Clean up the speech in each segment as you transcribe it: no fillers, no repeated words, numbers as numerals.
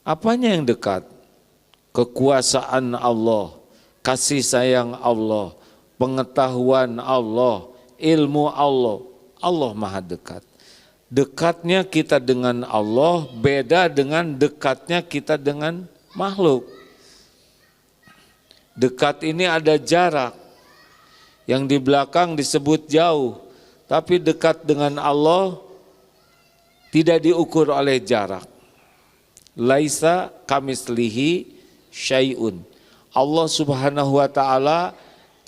Apanya yang dekat? Kekuasaan Allah, kasih sayang Allah, pengetahuan Allah, ilmu Allah. Allah maha dekat. Dekatnya kita dengan Allah beda dengan dekatnya kita dengan makhluk. Dekat ini ada jarak, yang di belakang disebut jauh, tapi dekat dengan Allah tidak diukur oleh jarak. Laisa kamislihi syai'un. Allah Subhanahu wa taala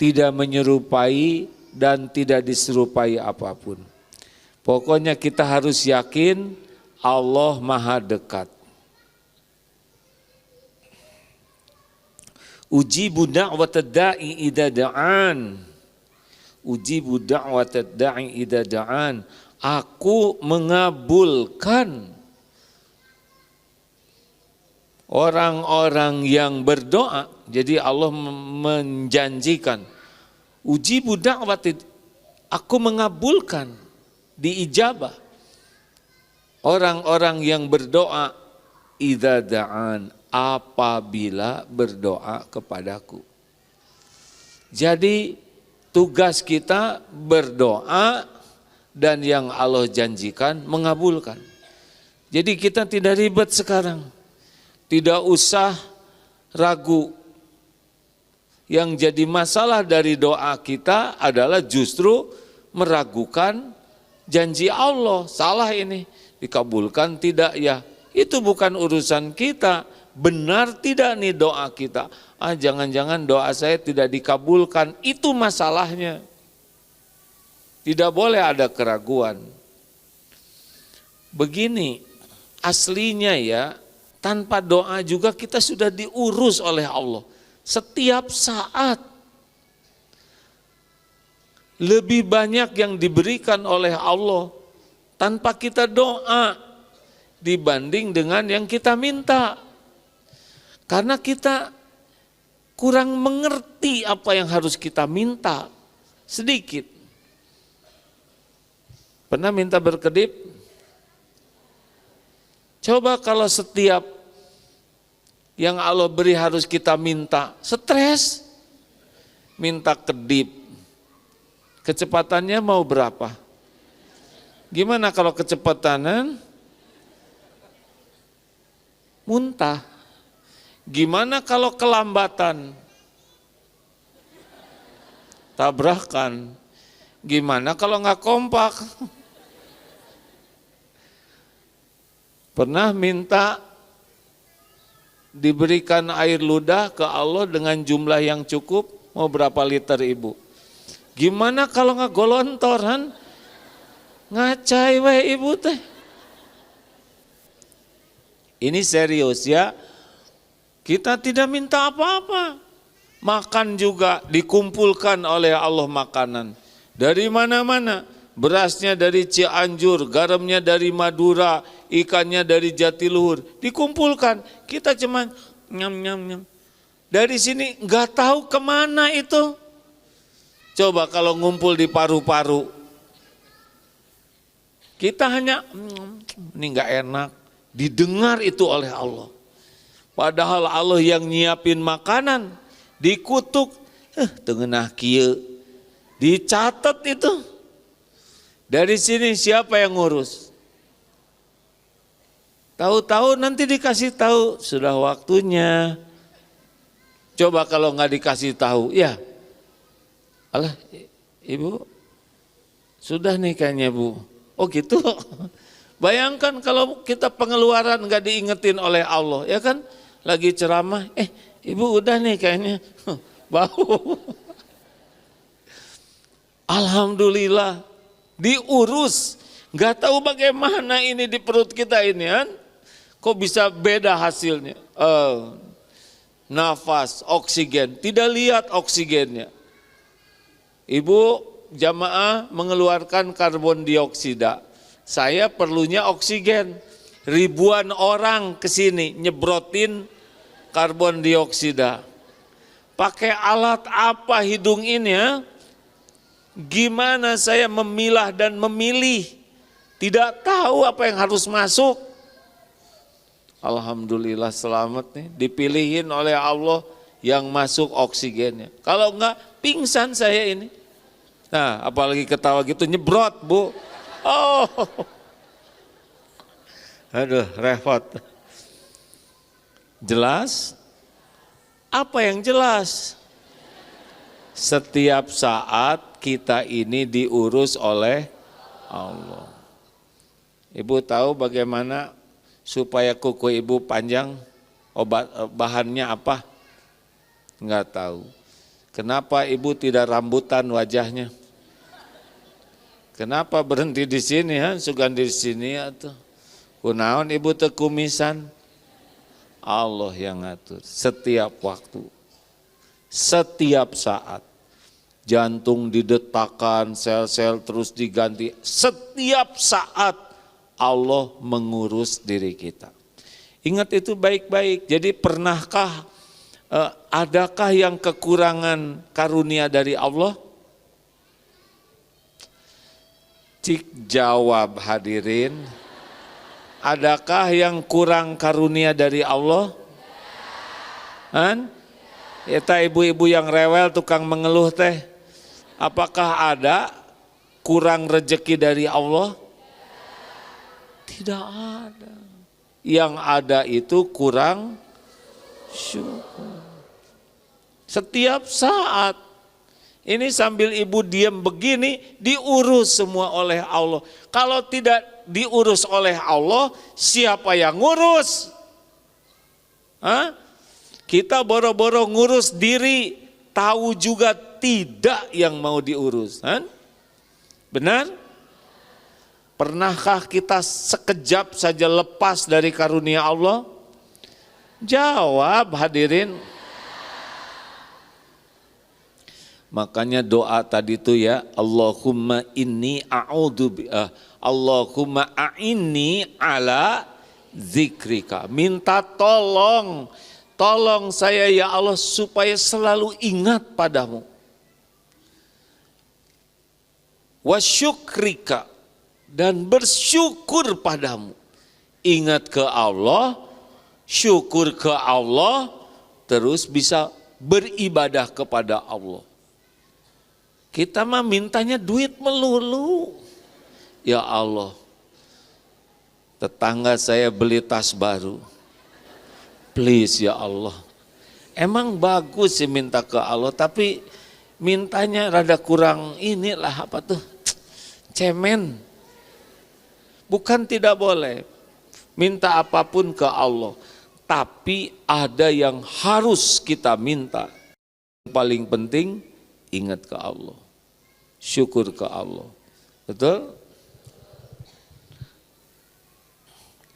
tidak menyerupai dan tidak diserupai apapun. Pokoknya kita harus yakin Allah maha dekat. Ujibu da'watad da'i idza da'an. Ujibu da'watad da'i idza da'an. Aku mengabulkan orang-orang yang berdoa. Jadi Allah menjanjikan, ujibu da'watid, aku mengabulkan, diijabah orang-orang yang berdoa idza da'an, apabila berdoa kepadaku. Jadi tugas kita berdoa dan yang Allah janjikan mengabulkan. Jadi kita tidak ribet sekarang. Tidak usah ragu. Yang jadi masalah dari doa kita adalah justru meragukan janji Allah. Salah ini, dikabulkan tidak ya? Itu bukan urusan kita. Benar tidak nih doa kita? Jangan-jangan doa saya tidak dikabulkan. Itu masalahnya. Tidak boleh ada keraguan. Begini, aslinya ya, tanpa doa juga kita sudah diurus oleh Allah. Setiap saat. Lebih banyak yang diberikan oleh Allah tanpa kita doa dibanding dengan yang kita minta. Karena kita kurang mengerti apa yang harus kita minta. Sedikit. Pernah minta berkedip? Coba kalau setiap yang Allah beri harus kita minta, stres. Minta kedip. Kecepatannya mau berapa? Gimana kalau kecepatan? Muntah. Gimana kalau kelambatan? Tabrakan. Gimana kalau nggak kompak? Pernah minta diberikan air ludah ke Allah dengan jumlah yang cukup, mau berapa liter ibu? Gimana kalau nggak golontoran? Ngacai we ibu teh. Ini serius ya. Kita tidak minta apa-apa. Makan juga dikumpulkan oleh Allah makanan. Dari mana-mana. Berasnya dari Cianjur, garamnya dari Madura, ikannya dari Jatiluhur. Dikumpulkan. Kita cuma nyam-nyam-nyam. Dari sini nggak tahu kemana itu. Coba kalau ngumpul di paru-paru. Kita hanya, ini nggak enak. Didengar itu oleh Allah. Padahal Allah yang nyiapin makanan, dikutuk, tengenah kieu, dicatat itu. Dari sini siapa yang ngurus? Tahu-tahu nanti dikasih tahu, sudah waktunya. Coba kalau nggak dikasih tahu, ya, alah ibu, sudah nih kayaknya bu. Oh gitu. Bayangkan kalau kita pengeluaran nggak diingetin oleh Allah, ya kan? Lagi ceramah, ibu udah nih kayaknya, bau. Alhamdulillah diurus, nggak tahu bagaimana ini di perut kita ini kan? Kok bisa beda hasilnya? Nafas, oksigen, tidak lihat oksigennya. Ibu jamaah mengeluarkan karbon dioksida. Saya perlunya oksigen. Ribuan orang ke sini nyebrotin karbon dioksida. Pakai alat apa hidung ini ya? Gimana saya memilah dan memilih? Tidak tahu apa yang harus masuk. Alhamdulillah selamat nih, dipilihin oleh Allah yang masuk oksigennya. Kalau enggak, pingsan saya ini. Nah, apalagi ketawa gitu nyebrot, Bu. Oh. Aduh, repot. Jelas? Apa yang jelas? Setiap saat kita ini diurus oleh Allah. Ibu tahu bagaimana supaya kuku ibu panjang? Bahannya apa? Enggak tahu. Kenapa ibu tidak rambutan wajahnya? Kenapa berhenti di sini? Sugan di sini atau kunaon ibu teu kumisan? Allah yang ngatur setiap waktu, setiap saat. Jantung didetakkan, sel-sel terus diganti. Setiap saat Allah mengurus diri kita. Ingat itu baik-baik. Jadi pernahkah, adakah yang kekurangan karunia dari Allah? Cik jawab hadirin. Adakah yang kurang karunia dari Allah? Eta ibu-ibu yang rewel tukang mengeluh teh, apakah ada kurang rejeki dari Allah? Tidak ada. Yang ada itu kurang syukur. Setiap saat. Ini sambil ibu diam begini, diurus semua oleh Allah. Kalau tidak diurus oleh Allah, siapa yang ngurus? Kita boro-boro ngurus diri, tahu juga tidak yang mau diurus. Benar? Pernahkah kita sekejap saja lepas dari karunia Allah? Jawab hadirin. Makanya doa tadi itu ya, Allahumma inni Allahumma a'inni ala zikrika. Minta tolong saya ya Allah supaya selalu ingat padamu. Wa syukrika, dan bersyukur padamu. Ingat ke Allah, syukur ke Allah, terus bisa beribadah kepada Allah. Kita mah mintanya duit melulu. Ya Allah, tetangga saya beli tas baru. Please ya Allah. Emang bagus sih minta ke Allah, tapi mintanya rada kurang inilah apa tuh, cemen. Bukan tidak boleh minta apapun ke Allah, tapi ada yang harus kita minta. Yang paling penting ingat ke Allah, syukur ke Allah. Betul?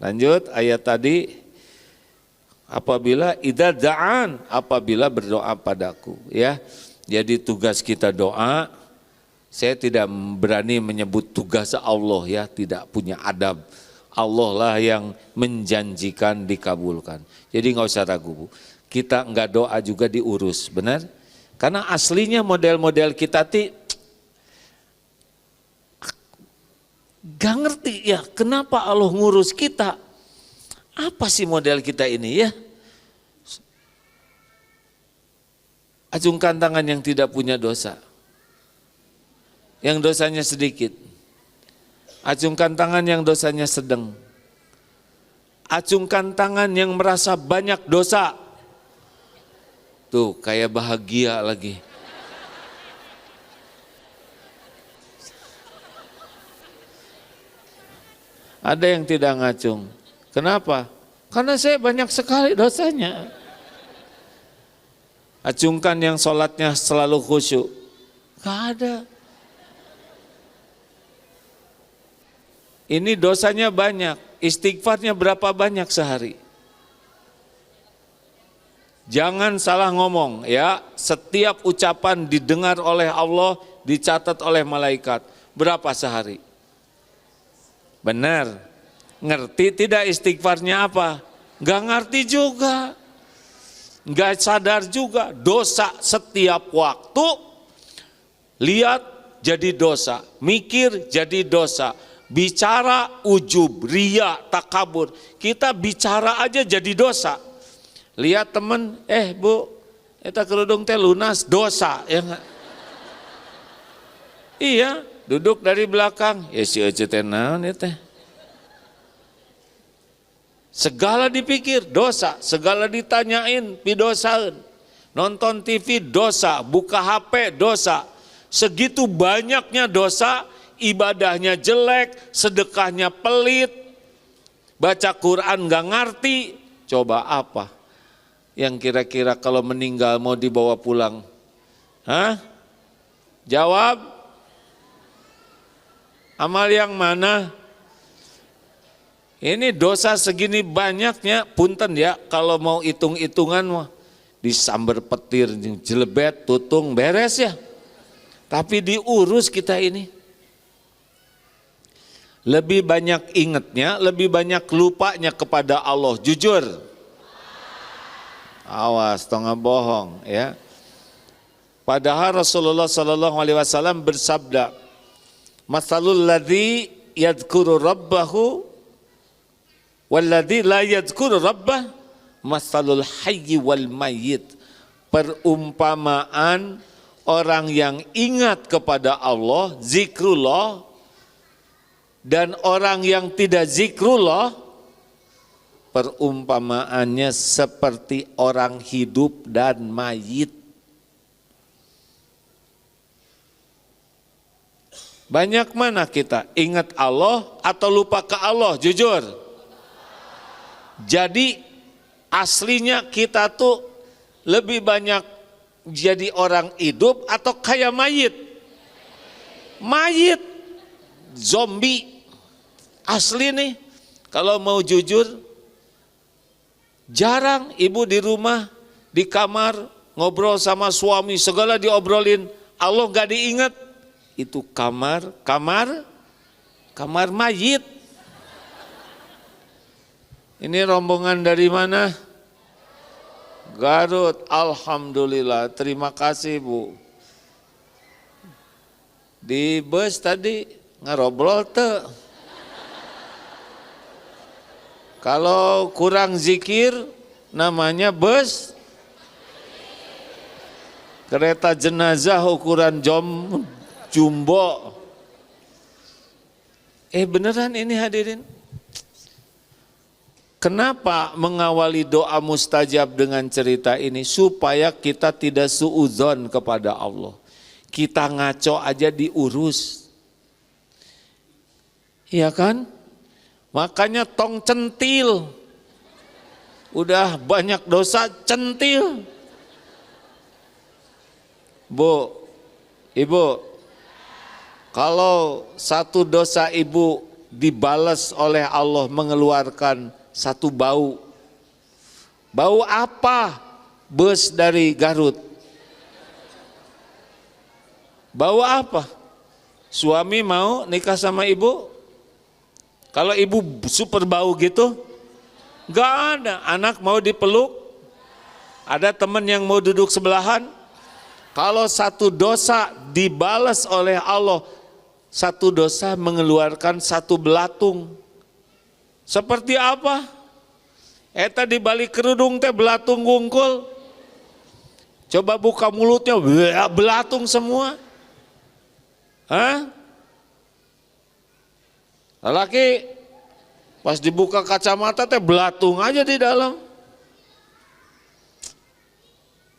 Lanjut ayat tadi, apabila idza da'an, apabila berdoa padaku, ya. Jadi tugas kita doa. Saya tidak berani menyebut tugas Allah ya, tidak punya adab. Allah lah yang menjanjikan dikabulkan. Jadi nggak usah ragu, Bu. Kita nggak doa juga diurus, benar? Karena aslinya model-model kita gak ngerti ya, kenapa Allah ngurus kita? Apa sih model kita ini ya? Acungkan tangan yang tidak punya dosa, yang dosanya sedikit. Acungkan tangan yang dosanya sedang. Acungkan tangan yang merasa banyak dosa. Tuh kayak bahagia lagi. Ada yang tidak ngacung. Kenapa? Karena saya banyak sekali dosanya. Acungkan yang sholatnya selalu khusyuk. Gak ada. Ini dosanya banyak. Istighfarnya berapa banyak sehari? Jangan salah ngomong ya. Setiap ucapan didengar oleh Allah, dicatat oleh malaikat. Berapa sehari? Benar. Ngerti tidak istighfarnya apa? Gak ngerti juga. Gak sadar juga. Dosa setiap waktu. Lihat jadi dosa. Mikir jadi dosa. bicara ujub, ria, takabur. Kita bicara aja jadi dosa. Lihat temen, bu, eta kerudung teh lunas, dosa, ya enggak? Iya, duduk dari belakang, ya si ece teh naon ya teh. Segala dipikir dosa, segala ditanyain pidosaeun. Nonton TV dosa, buka HP dosa. Segitu banyaknya dosa, ibadahnya jelek, sedekahnya pelit, baca Quran gak ngerti. Coba apa yang kira-kira kalau meninggal mau dibawa pulang? Hah? Jawab. Amal yang mana? Ini dosa segini banyaknya, punten ya, kalau mau hitung-hitungan mah disamber petir, jelebet, tutung, beres ya. Tapi diurus kita ini. Lebih banyak ingatnya, lebih banyak lupanya kepada Allah, jujur. Awas, tongga bohong ya. Padahal Rasulullah SAW bersabda, "Matsalul ladzi yadhkuru rabbahu walladzi la yadhkuru rabbah matsalul hayyi wal mayyit." Perumpamaan orang yang ingat kepada Allah, zikrullah, dan orang yang tidak zikrullah, perumpamaannya seperti orang hidup dan mayit. Banyak mana kita ingat Allah atau lupa ke Allah, jujur. Jadi aslinya kita tuh lebih banyak jadi orang hidup atau kayak mayit? Mayit, zombie. Asli nih, kalau mau jujur, jarang ibu di rumah, di kamar, ngobrol sama suami, segala diobrolin, Allah gak diingat. Itu kamar mayit. Ini rombongan dari mana? Garut. Alhamdulillah, terima kasih Bu. Di bus tadi ngerobrol tuh. Kalau kurang zikir namanya bus kereta jenazah ukuran jumbo. Beneran ini hadirin. Kenapa mengawali doa mustajab dengan cerita ini? Supaya kita tidak suudzon kepada Allah. Kita ngaco aja diurus. Iya kan? Makanya tong centil. Udah banyak dosa, centil. Bu, Ibu, kalau satu dosa ibu dibalas oleh Allah mengeluarkan satu bau. Bau apa? Bus dari Garut. Bau apa? Suami mau nikah sama ibu? Kalau ibu super bau gitu? Gak ada. Anak mau dipeluk? Ada teman yang mau duduk sebelahan? Kalau satu dosa dibalas oleh Allah, satu dosa mengeluarkan satu belatung. Seperti apa? Eta di balik kerudung teh belatung ngungkul. Coba buka mulutnya, belatung semua. Hah? Lelaki pas dibuka kacamata teh belatung aja di dalam.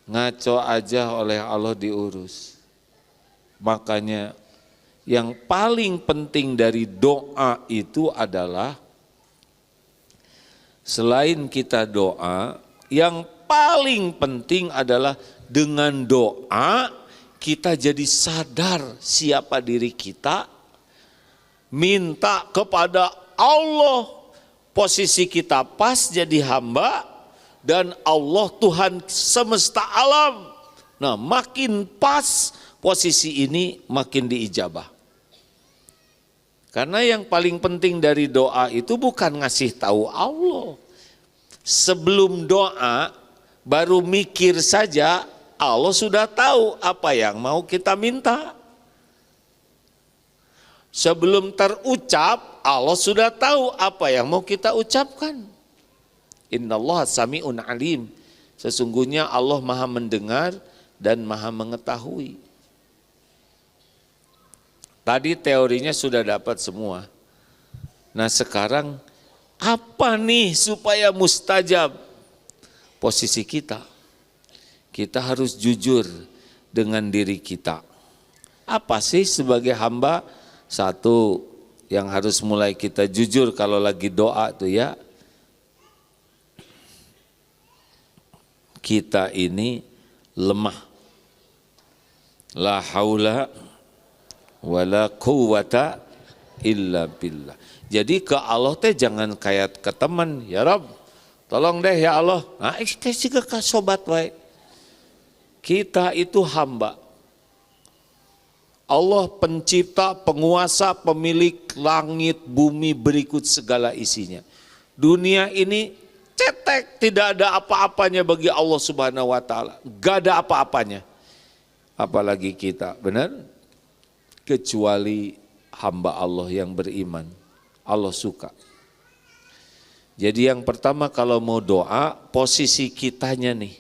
Ngaco aja oleh Allah diurus. Makanya yang paling penting dari doa itu adalah selain kita doa, yang paling penting adalah dengan doa kita jadi sadar siapa diri kita, minta kepada Allah, posisi kita pas jadi hamba, dan Allah Tuhan semesta alam. Nah, makin pas posisi ini makin diijabah. Karena yang paling penting dari doa itu bukan ngasih tahu Allah. Sebelum doa, baru mikir saja, Allah sudah tahu apa yang mau kita minta. Sebelum terucap, Allah sudah tahu apa yang mau kita ucapkan. Innallaha sami'un alim. Sesungguhnya Allah Maha mendengar dan Maha mengetahui. Tadi teorinya sudah dapat semua. Nah sekarang apa nih supaya mustajab? Posisi kita. Kita harus jujur dengan diri kita. Apa sih sebagai hamba? Satu yang harus mulai kita jujur kalau lagi doa tuh ya. Kita ini lemah. La haula wala quwata illa billah. Jadi ke Allah teh jangan kayak ke teman, ya Rabb, tolong deh ya Allah. Nah, kasih ke sobat wae. Kita itu hamba. Allah pencipta, penguasa, pemilik langit, bumi, berikut segala isinya. Dunia ini cetek, tidak ada apa-apanya bagi Allah Subhanahu wa taala. Gak ada apa-apanya. Apalagi kita, benar? Kecuali hamba Allah yang beriman. Allah suka. Jadi yang pertama kalau mau doa, posisi kitanya nih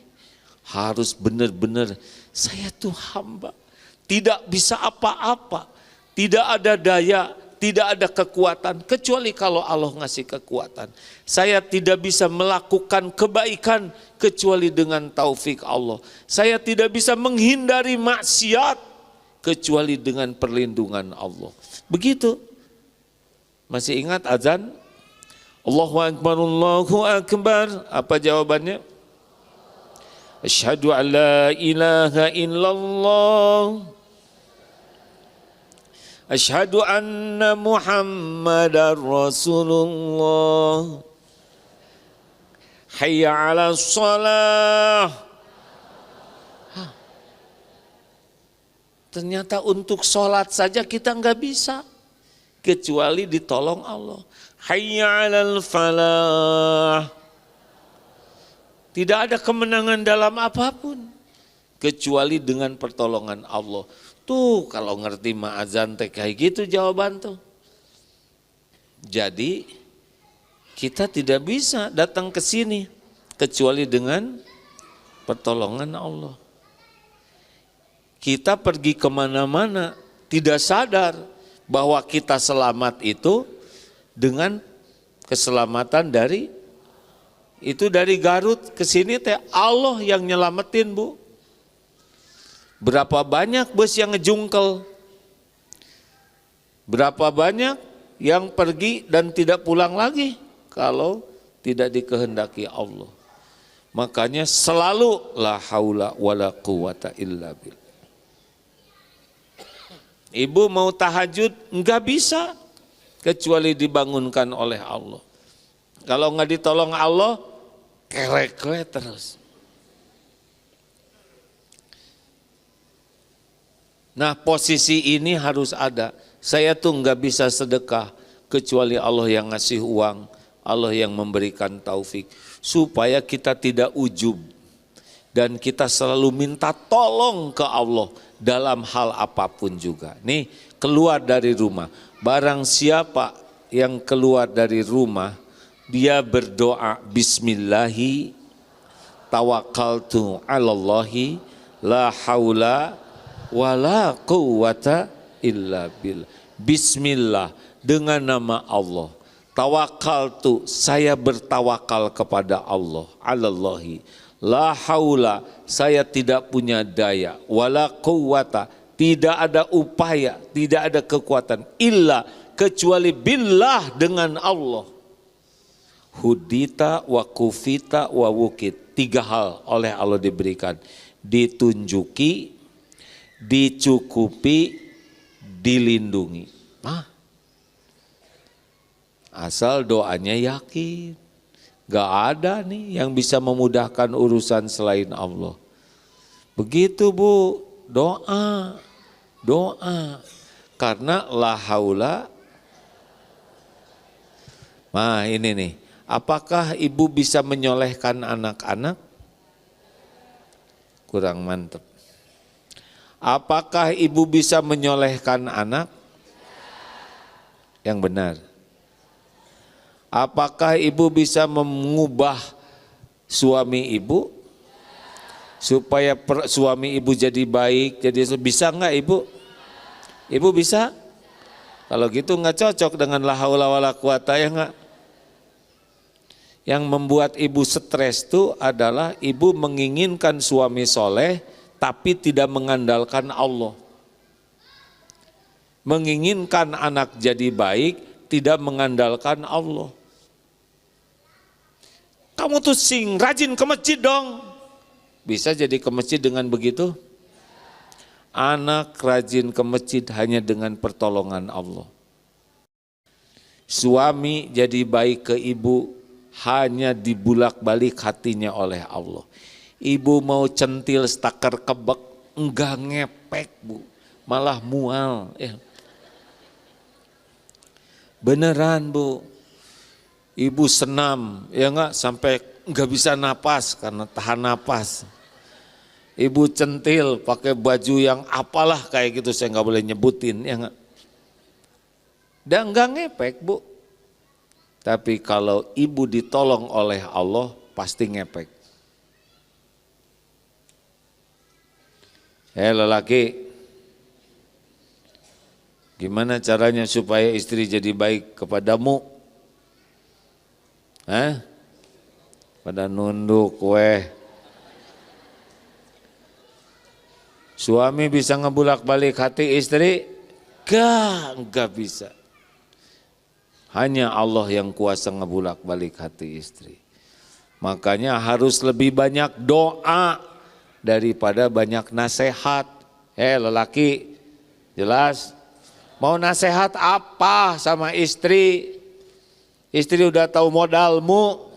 harus benar-benar saya tuh hamba. Tidak bisa apa-apa, tidak ada daya, tidak ada kekuatan, kecuali kalau Allah ngasih kekuatan. Saya tidak bisa melakukan kebaikan, kecuali dengan taufik Allah. Saya tidak bisa menghindari maksiat, kecuali dengan perlindungan Allah. Begitu. Masih ingat azan? Allahu Akbar, Allahu Akbar. Apa jawabannya? Asyhadu an la ilaha illallah. Asyhadu anna Muhammadar Rasulullah. Hayya 'alas shalah. Ternyata untuk sholat saja kita enggak bisa, kecuali ditolong Allah. Hayya 'alal falah. Tidak ada kemenangan dalam apapun kecuali dengan pertolongan Allah. Tuh kalau ngerti ma'azan teh kayak gitu jawaban tuh. Jadi kita tidak bisa datang ke sini kecuali dengan pertolongan Allah. Kita pergi kemana-mana tidak sadar bahwa kita selamat itu dengan keselamatan dari Garut ke sini teh Allah yang nyelamatin, Bu. Berapa banyak bus yang ngejungkel? Berapa banyak yang pergi dan tidak pulang lagi kalau tidak dikehendaki Allah. Makanya selalu la haula wala quwata illa billah. Ibu mau tahajud enggak bisa kecuali dibangunkan oleh Allah. Kalau enggak ditolong Allah, kerek terus. Nah posisi ini harus ada. Saya tuh enggak bisa sedekah kecuali Allah yang ngasih uang, Allah yang memberikan taufik. Supaya kita tidak ujub dan kita selalu minta tolong ke Allah dalam hal apapun juga. Nih keluar dari rumah, barang siapa yang keluar dari rumah, dia berdoa bismillahi tawakkaltu alallahi la haula wala quwata illa billah. Bismillah, dengan nama Allah. Tawakkaltu, saya bertawakal kepada Allah. Alallahi la haula, saya tidak punya daya. Wala quwata, tidak ada upaya, tidak ada kekuatan. Illa, kecuali billah, dengan Allah. Hudita wa kufita wa wukit. 3 hal oleh Allah diberikan. Ditunjuki, dicukupi, dilindungi. Asal doanya yakin. Gak ada nih yang bisa memudahkan urusan selain Allah. Begitu Bu, doa. Karena la haula. Nah ini nih, apakah ibu bisa menyolehkan anak-anak? Kurang mantep. Apakah ibu bisa menyolehkan anak? yang benar. Apakah ibu bisa mengubah suami ibu supaya suami ibu jadi baik? Jadi bisa enggak ibu? Ibu bisa? Kalau gitu enggak cocok dengan la haula wala quwata, ya enggak? Yang membuat ibu stres itu adalah ibu menginginkan suami soleh tapi tidak mengandalkan Allah. Menginginkan anak jadi baik tidak mengandalkan Allah. Kamu tuh rajin ke masjid dong. Bisa jadi ke masjid dengan begitu? Anak rajin ke masjid hanya dengan pertolongan Allah. Suami jadi baik ke ibu hanya dibulak-balik hatinya oleh Allah. Ibu mau centil stakar kebek, enggak ngepek bu, malah mual. Ya. Beneran bu. Ibu senam, ya enggak, sampai enggak bisa napas karena tahan napas. Ibu centil pakai baju yang apalah kayak gitu, saya enggak boleh nyebutin, ya enggak. Dan enggak ngepek bu. Tapi kalau ibu ditolong oleh Allah, pasti ngepek. Lelaki, gimana caranya supaya istri jadi baik kepadamu? Pada nunduk weh. Suami bisa ngebulak-balik hati istri? Enggak bisa. Hanya Allah yang kuasa ngebulak-balik hati istri. Makanya harus lebih banyak doa daripada banyak nasihat. Lelaki, jelas? Mau nasihat apa sama istri? Istri udah tahu modalmu.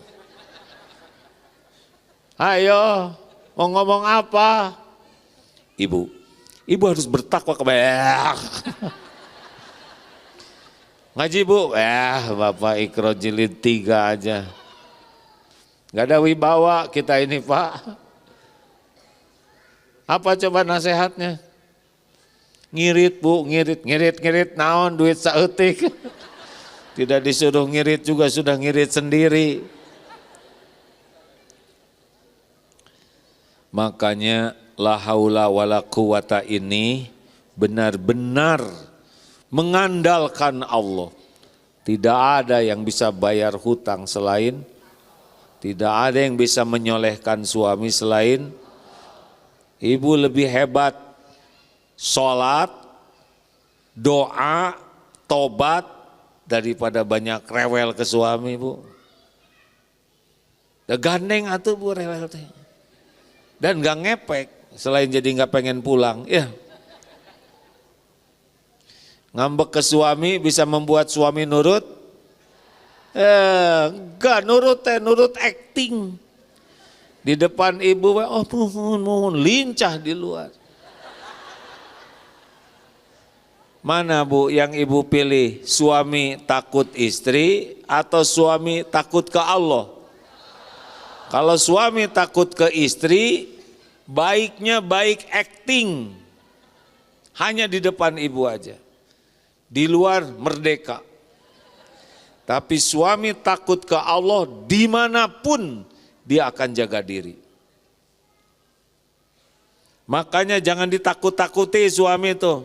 Ayo, mau ngomong apa? Ibu harus bertakwa kepada. Ngaji bu? Bapak Ikro jilid 3 aja. Gak ada wibawa kita ini pak. Apa coba nasihatnya? Ngirit bu, ngirit naon duit saeutik. Tidak disuruh ngirit juga sudah ngirit sendiri. Makanya la haula wala quwata ini benar-benar mengandalkan Allah. Tidak ada yang bisa bayar hutang selain, tidak ada yang bisa menyolehkan suami selain. Ibu lebih hebat sholat, doa, tobat daripada banyak rewel ke suami bu. Udah gandeng atuh bu rewel teh. Dan gak ngepek, selain jadi gak pengen pulang. Ya. Ngambek ke suami bisa membuat suami nurut? Enggak nurut nurut acting. Di depan ibu, oh mohon, lincah di luar. Mana bu yang ibu pilih? Suami takut istri atau suami takut ke Allah? Kalau suami takut ke istri, baiknya baik acting. Hanya di depan ibu aja. Di luar merdeka. Tapi suami takut ke Allah, dimanapun dia akan jaga diri. Makanya jangan ditakut-takuti suami itu.